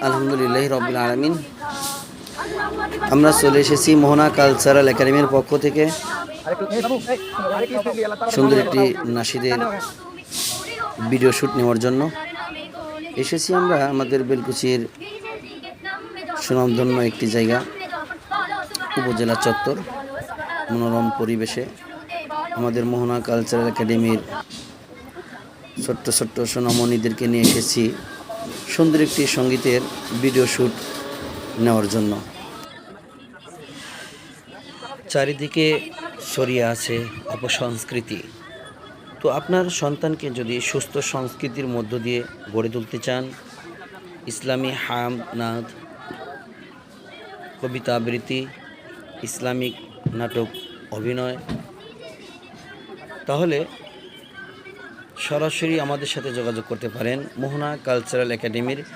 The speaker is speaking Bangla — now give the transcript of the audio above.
আলহামদুলিল্লাহ রবিল আলমিন। আমরা চলে এসেছি মোহনা কালচারাল একাডেমির পক্ষ থেকে সুন্দর একটি নাশিদের ভিডিও শ্যুট নেওয়ার জন্য এসেছি। আমরা আমাদের বেলকুচির সুনামধন্য একটি জায়গা, উপজেলা চত্বর, মনোরম পরিবেশে আমাদের মোহনা কালচারাল একাডেমির ছোট্ট ছোট্ট সোনামণিদেরকে নিয়ে এসেছি সুন্দর একটি সঙ্গীতের ভিডিও শ্যুট নেওয়ার জন্য। চারিদিকে ছড়িয়ে আছে অপসংস্কৃতি। তো আপনার সন্তানকে যদি সুস্থ সংস্কৃতির মধ্য দিয়ে গড়ে তুলতে চান, ইসলামী হাম নাদ, কবিতা আবৃত্তি, ইসলামিক নাটক, অভিনয়, তাহলে সরাসরি আমাদের সাথে যোগাযোগ করতে পারেন মোহনা কালচারাল একাডেমির